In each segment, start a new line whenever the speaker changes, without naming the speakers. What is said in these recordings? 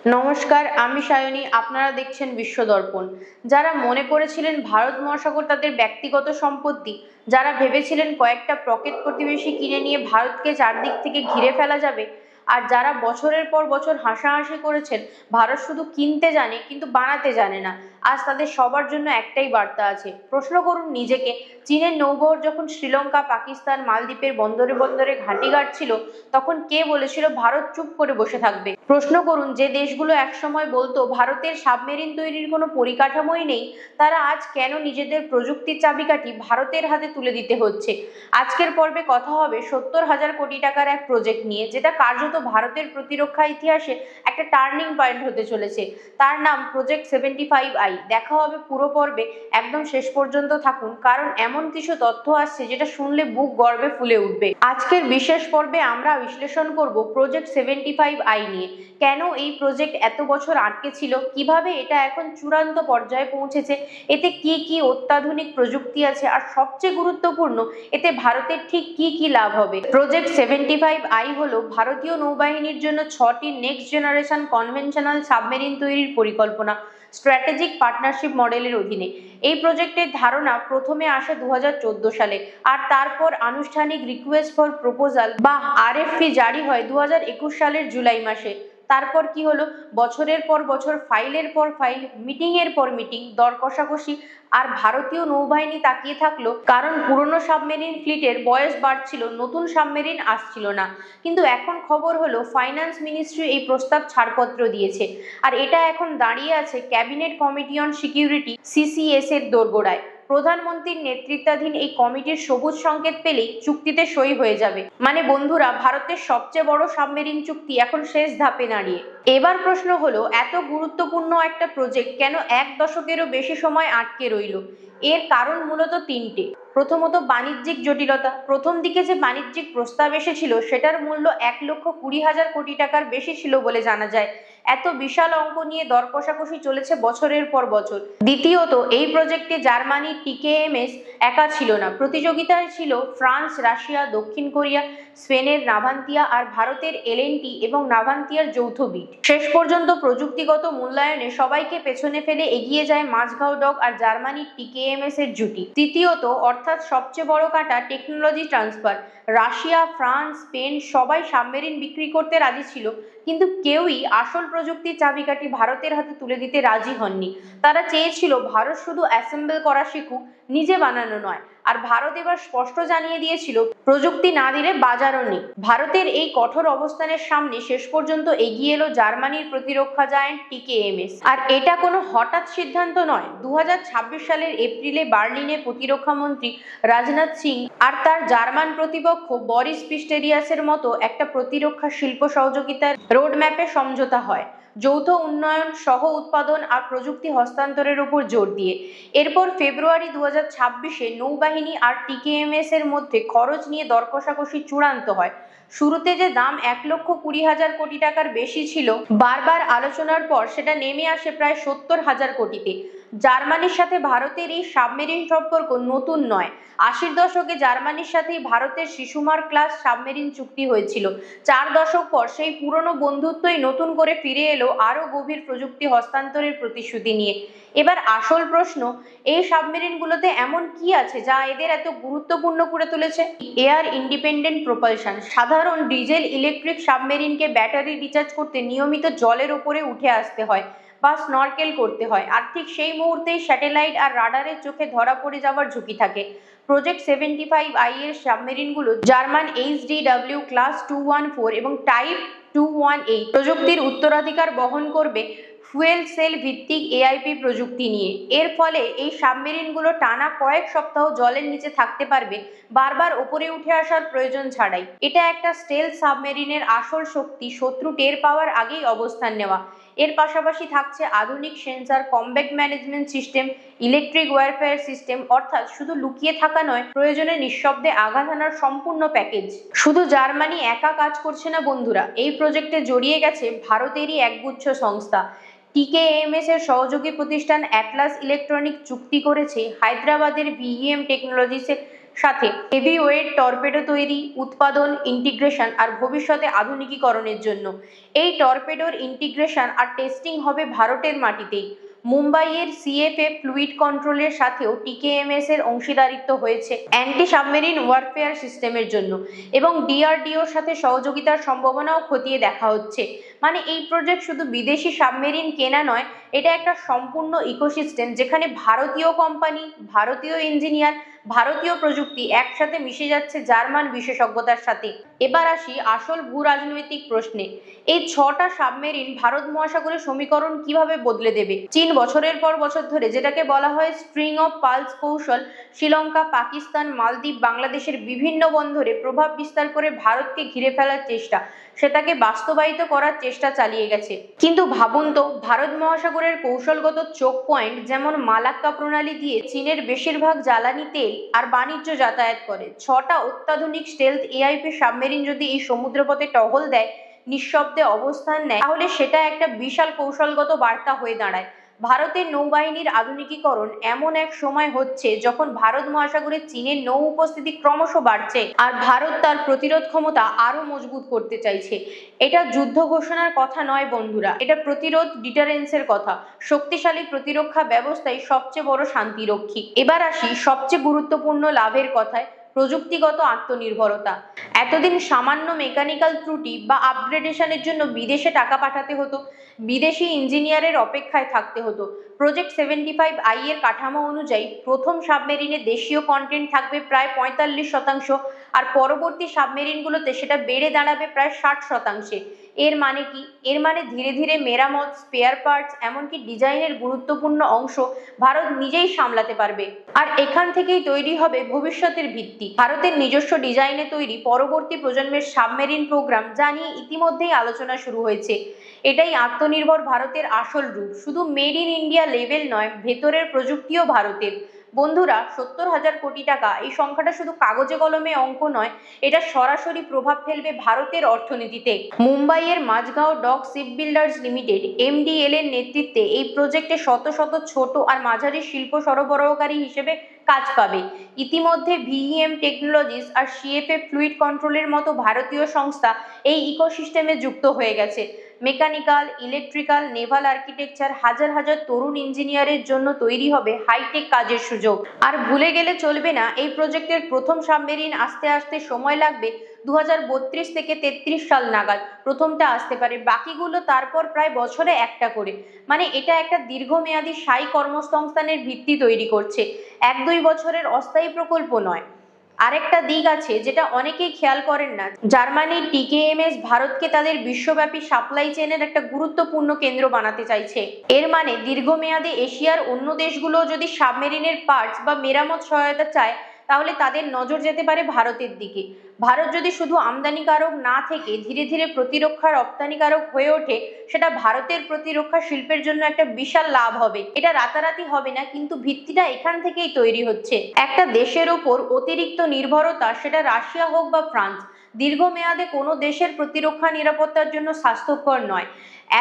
নমস্কার, আমি সায়নী। আপনারা দেখছেন বিশ্ব দর্পণ। যারা মনে করেছিলেন ভারত মহাসাগর তাদের ব্যক্তিগত সম্পত্তি, যারা ভেবেছিলেন কয়েকটা পকেট প্রতিবেশী কিনে নিয়ে ভারতকে চারদিক থেকে ঘিরে ফেলা যাবে, আর যারা বছরের পর বছর হাসাহাসি করেছেন ভারত শুধু কিনতে জানে কিন্তু বানাতে জানে না, আজ তাদের সবার জন্য একটাই বার্তা আছে। প্রশ্ন করুন নিজেকে, চীনের নৌবহর যখন শ্রীলঙ্কা, পাকিস্তান, মালদ্বীপের বন্দরে বন্দরে ঘাঁটি গাড়ছিল, তখন কে বলেছিল ভারত চুপ করে বসে থাকবে? প্রশ্ন করুন যে দেশগুলো একসময় বলতো ভারতের সাবমেরিন তৈরির কোনো পরিকাঠামোই নেই, তারা আজ কেন নিজেদের প্রযুক্তির চাবিকাঠি ভারতের হাতে তুলে দিতে হচ্ছে। আজকের পর্বে কথা হবে 70,000 কোটি টাকার এক প্রজেক্ট নিয়ে, যেটা কার্যত ভারতের প্রতিরক্ষা ইতিহাসে একটা টার্নিং পয়েন্ট হতে চলেছে। তার নাম প্রজেক্ট 75I। দেখা হবে পুরো পর্বে, একদম শেষ পর্যন্ত থাকুন, কারণ এমন কিছু তথ্য আসছে যেটা শুনলে বুক গর্বে ফুলে উঠবে। আজকের বিশেষ পর্বে আমরা বিশ্লেষণ করব প্রজেক্ট 75I নিয়ে। কেন এই প্রজেক্ট এত বছর আটকে ছিল, কিভাবে এটা এখন চূড়ান্ত পর্যায়ে পৌঁছেছে, এতে কি কি অত্যাধুনিক প্রযুক্তি আছে, আর সবচেয়ে গুরুত্বপূর্ণ, এতে ভারতের ঠিক কি কি লাভ হবে। প্রজেক্ট 75I হলো ভারতীয় নৌবাহিনীর জন্য 6টি নেক্সট জেনারেশন কনভেনশনাল সাবমেরিন তৈরির পরিকল্পনা স্ট্র্যাটেজিক পার্টনারশিপ মডেলের অধীনে। এই প্রজেক্টের ধারণা প্রথমে আসে 2014 সালে, আর তারপর আনুষ্ঠানিক রিকোয়েস্ট ফর প্রপোজাল বা RFP জারি হয় 2021 সালের জুলাই মাসে। তারপর কি হলো? বছরের পর বছর, ফাইলের পর ফাইল, মিটিং এর পর মিটিং, দর কষাকষি, আর ভারতীয় নৌবাহিনী তাকিয়ে থাকলো, কারণ পুরনো সাবমেরিন ফ্লিটের বয়স বাড়ছিল, নতুন সাবমেরিন আসছিল না। কিন্তু এখন খবর হলো ফাইন্যান্স মিনিস্ট্রি এই প্রস্তাব ছাড়পত্র দিয়েছে, আর এটা এখন দাঁড়িয়ে আছে cabinet committee on security CCS এর দোরগোড়ায়। প্রধানমন্ত্রীর নেতৃত্বাধীন এই কমিটির সবুজ সংকেত পেলেই চুক্তিতে সই হয়ে যাবে। মানে বন্ধুরা, ভারতের সবচেয়ে বড় সাবমেরিন চুক্তি এখন শেষ ধাপে দাঁড়িয়ে। এবার প্রশ্ন হলো, এত গুরুত্বপূর্ণ একটা প্রজেক্ট কেন 1 দশকেরও বেশি সময় আটকে রইল? এর কারণ মূলত তিনটে। প্রথমত, বাণিজ্যিক জটিলতা। প্রথম দিকে যে বাণিজ্যিক প্রস্তাব এসেছিল সেটার মূল্য 1,20,000 কোটি টাকার বেশি ছিল বলে জানা যায়। এত বিশাল অঙ্ক নিয়ে দর কষাকষি চলেছে বছরের পর বছর। দ্বিতীয়ত, এই প্রজেক্টে জার্মানি TKMS একা ছিল না, প্রতিযোগিতায় ছিল ফ্রান্স, রাশিয়া, দক্ষিণ কোরিয়া, স্পেনের নাভান্তিয়া, আর ভারতের L&T এবং নাভান্তিয়ার যৌথ বিড। শেষ পর্যন্ত প্রযুক্তিগত মূল্যায়নে সবাইকে পেছনে ফেলে এগিয়ে যায় মাঝগাঁও ডক আর জার্মানির TKMS এর জুটি। তৃতীয়ত, অর্থাৎ সবচেয়ে বড় কাটা, technology transfer. Russia, France, Spain সবাই সাবমেরিন বিক্রি করতে রাজি ছিল, কিন্তু কেউই আসল প্রযুক্তির চাবিকাঠি ভারতের হাতে তুলে দিতে রাজি হননি। তারা চেয়েছিল ভারত শুধু অ্যাসেম্বল করা শিখুক, নিজে বানানো নয়। আর ভারত এবার স্পষ্ট জানিয়ে দিয়েছিল, প্রযুক্তি না দিলে বাজারও নেই। ভারতের এই কঠোর অবস্থানের সামনে শেষ পর্যন্ত এগিয়ে এলো জার্মানির প্রতিরক্ষা জায়ান্ট TKMS। আর এটা কোনো হঠাৎ সিদ্ধান্ত নয়। 2026 সালের এপ্রিলে বার্লিনে প্রতিরক্ষা মন্ত্রী রাজনাথ সিং আর তার জার্মান প্রতিপক্ষ বরিস পিস্টেরিয়াসের মতো একটা প্রতিরক্ষা শিল্প সহযোগিতার রোডম্যাপে সমঝোতা হয়, যৌথ উন্নয়ন, সহ উৎপাদন আর প্রযুক্তি হস্তান্তরের উপর জোর দিয়ে। এরপর ফেব্রুয়ারি 2026-এ নৌবাহিনী আর TKMS এর মধ্যে খরচ নিয়ে দর কষাকষি চূড়ান্ত হয়। শুরুতে যে দাম 1,20,000 কোটি টাকার বেশি ছিল, বারবার আলোচনার পর সেটা নেমে আসে প্রায় 70,000 কোটিতে। জার্মানির সাথে ভারতের এই সাবমেরিন সম্পর্ক নতুন নয়। 80-র দশকে জার্মানির সাথে ভারতের শিশুমার ক্লাস সাবমেরিন চুক্তি হয়েছিল। 4 দশক পর সেই পুরনো বন্ধুত্বই নতুন করে ফিরে এলো, আরও গভীর প্রযুক্তি হস্তান্তরের প্রতিশ্রুতি নিয়ে। এবার আসল প্রশ্ন, এই সাবমেরিনগুলোতে এমন কি আছে যা এদের এত গুরুত্বপূর্ণ করে তুলেছে? Air independent propulsion. সাধারণ ডিজেল ইলেকট্রিক সাবমেরিনকে ব্যাটারি রিচার্জ করতে নিয়মিত জলের ওপরে উঠে আসতে হয় বা স্নরকেল করতে হয়, আর ঠিক সেই মুহূর্তেই স্যাটেলাইট আর রাডারের চোখে ধরা পড়ে যাওয়ার ঝুঁকি থাকে। প্রজেক্ট 75I এর সাবমেরিনগুলো জার্মান HDW ক্লাস 214 এবং টাইপ 218 প্রযুক্তির উত্তরাধিকার বহন করবে, ফুয়েল সেল ভিত্তিক AIP প্রযুক্তি নিয়ে। এর ফলে এই সাবমেরিনগুলো টানা কয়েক সপ্তাহ জলের নিচে থাকতে পারবে, বারবার ওপরে উঠে আসার প্রয়োজন ছাড়াই। এটা একটা স্টেলথ সাবমেরিনের আসল শক্তি, শত্রু টের পাওয়ার আগেই অবস্থান নেওয়া। এর পাশাপাশি থাকছে আধুনিক sensor, combat management system, electric warfare system, অর্থাৎ শুধু লুকিয়ে থাকা নয়, প্রয়োজনে নিঃশব্দে আঘাত হানার সম্পূর্ণ প্যাকেজ। শুধু জার্মানি একা কাজ করছে না বন্ধুরা, এই প্রজেক্টে জড়িয়ে গেছে ভারতেরই একগুচ্ছ সংস্থা। TKMS এর সহযোগী প্রতিষ্ঠান অ্যাটলাস ইলেকট্রনিক চুক্তি করেছে হায়দ্রাবাদের VEM টেকনোলজিসের সাথে হেভি ওয়েট টর্পেডো তৈরি, উৎপাদন, ইন্টিগ্রেশন আর ভবিষ্যতে আধুনিকীকরণের জন্য। এই টর্পেডোর ইন্টিগ্রেশন আর টেস্টিং হবে ভারতের মাটিতেই। মুম্বাইয়ের সিএফএ ফ্লুইড কন্ট্রোলের সাথেও টিকেএমএস এর অংশীদারিত্ব হয়েছে অ্যান্টি সাবমেরিন ওয়ারফেয়ার সিস্টেমের জন্য, এবং ডিআরডিওর সাথে সহযোগিতার সম্ভাবনাও খতিয়ে দেখা হচ্ছে। মানে এই প্রজেক্ট শুধু বিদেশি সাবমেরিন কেনা নয়, এটা একটা সম্পূর্ণ ইকোসিস্টেম যেখানে ভারতীয় কোম্পানি, ভারতীয় ইঞ্জিনিয়ার, ভারতীয় প্রযুক্তি একসাথে মিশে যাচ্ছে জার্মান বিশেষজ্ঞতার সাথে। এবার আসি আসল ভূ রাজনৈতিক প্রশ্নে। এই 6টা সাবমেরিন ভারত মহাসাগরের সমীকরণ কিভাবে বদলে দেবে? চীন বছরের পর বছর ধরে যেটাকে বলা হয় স্ট্রিং অফ পালস কৌশল, শ্রীলঙ্কা, পাকিস্তান, মালদ্বীপ, বাংলাদেশের বিভিন্ন বন্দরে প্রভাব বিস্তার করে ভারতকে ঘিরে ফেলার চেষ্টা, সেটাকে বাস্তবায়িত করার চেষ্টা চালিয়ে গেছে। কিন্তু ভাবুন তো, ভারত মহাসাগরের কৌশলগত চোখ পয়েন্ট যেমন মালাক্কা প্রণালী দিয়ে চীনের বেশিরভাগ জ্বালানি তেল আর বাণিজ্য যাতায়াত করে, 6টা অত্যাধুনিক স্টেলথ এআইপি সাবমেরিন যদি এই সমুদ্রপথে টহল দেয়, নিঃশব্দে অবস্থান নেয়, তাহলে সেটা একটা বিশাল কৌশলগত বার্তা হয়ে দাঁড়ায়। ভারতের নৌবাহিনীর আধুনিকীকরণ এমন এক সময় হচ্ছে যখন ভারত মহাসাগরে চীনের নৌ উপস্থিতি ক্রমশ বাড়ছে, আর ভারত তার প্রতিরোধ ক্ষমতা আরো মজবুত করতে চাইছে। এটা যুদ্ধ ঘোষণার কথা নয় বন্ধুরা, এটা প্রতিরোধ, ডিটারেন্সের কথা। শক্তিশালী প্রতিরক্ষা ব্যবস্থাই সবচেয়ে বড় শান্তিরক্ষী। এবার আসি সবচেয়ে গুরুত্বপূর্ণ লাভের কথায়, প্রযুক্তিগত আত্মনির্ভরতা। এতদিন সামান্য মেকানিক্যাল ত্রুটি বা আপগ্রেডেশনের জন্য বিদেশে টাকা পাঠাতে হতো, বিদেশি ইঞ্জিনিয়ারের অপেক্ষায় থাকতে হতো। প্রজেক্ট 75I এর কাঠামো অনুযায়ী প্রথম সাবমেরিনে দেশীয় কন্টেন্ট থাকবে প্রায় 45%, আর পরবর্তী সাবমেরিনগুলোতে সেটা বেড়ে দাঁড়াবে প্রায় 60%। এর মানে কি? এর মানে ধীরে ধীরে মেরামত, স্পেয়ার পার্টস, এমনকি ডিজাইনের গুরুত্বপূর্ণ অংশ ভারত নিজেই সামলাতে পারবে। আর এখান থেকেই তৈরি হবে ভবিষ্যতের ভিত্তি, ভারতের নিজস্ব ডিজাইনে তৈরি পরবর্তী প্রজন্মের সাবমেরিন প্রোগ্রাম, যা নিয়ে ইতিমধ্যেই আলোচনা শুরু হয়েছে। এটাই আত্মনির্ভর ভারতের আসল রূপ। শুধু মেড ইন ইন্ডিয়া লেভেল নয়, ভেতরের প্রযুক্তিও ভারতের। বন্ধুরা, 70,000 কোটি টাকা, এই সংখ্যাটা শুধু কাগজে কলমে অঙ্ক নয়, এটা সরাসরি প্রভাব ফেলবে ভারতের অর্থনীতিতে। মুম্বাইয়ের Mazagon dock shipbuilders limited MDL এর নেতৃত্বে এই প্রজেক্টে শত শত ছোট আর মাঝারি শিল্প সরবরাহকারী হিসেবে কাজ পাবে। ইতিমধ্যে ভিইএম টেকনোলজিস আর সিএফএ ফ্লুইড কন্ট্রোলের মতো ভারতীয় সংস্থা এই ইকোসিস্টেমে যুক্ত হয়ে গেছে। মেকানিক্যাল, ইলেকট্রিক্যাল, নেভাল আর্কিটেকচার, হাজার হাজার তরুণ ইঞ্জিনিয়ারের জন্য তৈরি হবে হাইটেক কাজের সুযোগ। আর ভুলে গেলে চলবে না, এই প্রজেক্টের প্রথম সাবমেরিন আসতে আসতে সময় লাগবে 2032 থেকে 33 সাল নাগাদ প্রথমটা আসতে পারে, বাকিগুলো তারপর প্রায় বছরে একটা করে। মানে এটা একটা দীর্ঘমেয়াদী স্থায়ী কর্মসংস্থানের ভিত্তি তৈরি করছে, 1-2 বছরের অস্থায়ী প্রকল্প নয়। আরেকটা দিক আছে যেটা অনেকেই খেয়াল করেন না, জার্মানির টিকেএমএস ভারতকে তাদের বিশ্বব্যাপী সাপ্লাই চেনের একটা গুরুত্বপূর্ণ কেন্দ্র বানাতে চাইছে। এর মানে দীর্ঘমেয়াদে এশিয়ার অন্য দেশগুলো যদি সাবমেরিনের পার্টস বা মেরামত সহায়তা চায়, তাহলে তাদের নজর যেতে পারে ভারতের দিকে। ভারত যদি শুধু আমদানিকারক না থেকে ধীরে ধীরে প্রতিরক্ষা রপ্তানিকারক হয়ে ওঠে, সেটা ভারতের প্রতিরক্ষা শিল্পের জন্য একটা বিশাল লাভ হবে। এটা রাতারাতি হবে না, কিন্তু ভিত্তিটা এখান থেকেই তৈরি হচ্ছে। একটা দেশের ওপর অতিরিক্ত নির্ভরতা, সেটা রাশিয়া হোক বা ফ্রান্স, দীর্ঘমেয়াদে কোনো দেশের প্রতিরক্ষা নিরাপত্তার জন্য স্বাস্থ্যকর নয়।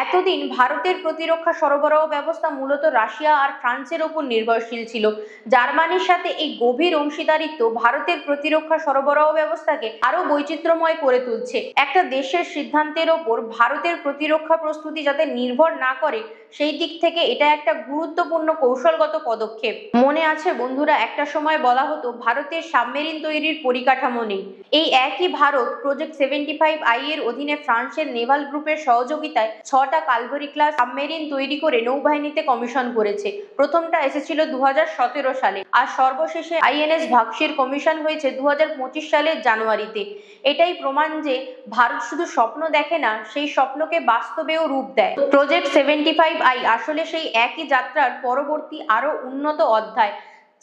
এতদিন ভারতের প্রতিরক্ষা সরবরাহ ব্যবস্থা মূলত রাশিয়া আর ফ্রান্সের ওপর নির্ভরশীল ছিল। জার্মানির সাথে এই গভীর অংশীদারিত্ব ভারতের প্রতিরক্ষা সরবরাহ ব্যবস্থাকে আরো বৈচিত্র্যময় করে তুলছে। একটা দেশের সিদ্ধান্তের ওপর ভারতের প্রতিরক্ষা প্রস্তুতি যাতে নির্ভর না করে, সেই দিক থেকে এটা একটা গুরুত্বপূর্ণ কৌশলগত পদক্ষেপ। মনে আছে বন্ধুরা, একটা সময় বলা হতো ভারতের সাবমেরিন তৈরির পরিকাঠামো নেই। এই একই ভারত প্রজেক্ট 75I এর অধীনে ফ্রান্সের নেভাল গ্রুপের সহযোগিতায় 6টা কালভারি ক্লাস সাবমেরিন তৈরি করে নৌবাহিনীতে কমিশন করেছে। প্রথমটা এসেছিল 2017 সালে, আর সর্বশেষে আইএনএস ভাগশির কমিশন হয়েছে 2025 সালের জানুয়ারিতে। এটাই প্রমাণ যে ভারত শুধু স্বপ্ন দেখে না, সেই স্বপ্নকে বাস্তবেও রূপ দেয়। প্রজেক্ট 75I আসলে সেই একই যাত্রার পরবর্তী আরো উন্নত অধ্যায়,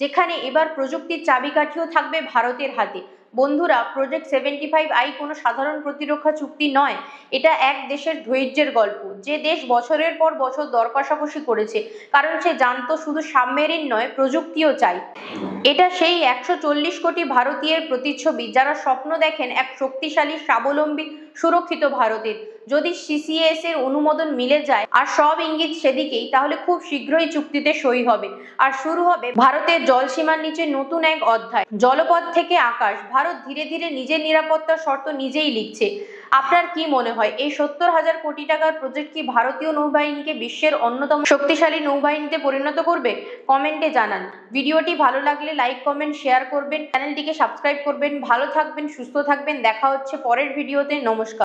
যেখানে এবার প্রযুক্তির চাবিকাঠিও থাকবে ভারতের হাতে। বন্ধুরা, প্রজেক্ট 75I কোনো সাধারণ প্রতিরক্ষা চুক্তি নয়, এটা এক দেশের ধৈর্যের গল্প। যে দেশ বছরের পর বছর দর কষাকষি করেছে, কারণ সে জানতো শুধু সাবমেরিন নয়, প্রযুক্তিও চাই। এটা সেই 140 কোটি ভারতীয়ের প্রতিচ্ছবি, যারা স্বপ্ন দেখেন এক শক্তিশালী, স্বাবলম্বী, সুরক্ষিত ভারতের। যদি সিসিএস এর অনুমোদন মিলে যায় আর সব ইঙ্গিত সেদিকেই, তাহলে খুব শীঘ্রই চুক্তিতে সই হবে আর শুরু হবে ভারতের জলসীমার নিচে নতুন এক অধ্যায়। জলপথ থেকে আকাশ, ভারত ধীরে ধীরে নিজের নিরাপত্তার শর্ত নিজেই লিখছে। আপনার কি মনে হয়, এই 70,000 কোটি টাকার প্রজেক্ট কি ভারতীয় নৌবাহিনীকে বিশ্বের অন্যতম শক্তিশালী নৌবাহিনীতে পরিণত করবে? কমেন্টে জানান। ভিডিওটি ভালো লাগলে লাইক, কমেন্ট, শেয়ার করবেন, চ্যানেলটিকে সাবস্ক্রাইব করবেন। ভালো থাকবেন, সুস্থ থাকবেন, দেখা হচ্ছে পরের ভিডিওতে। নমস্কার।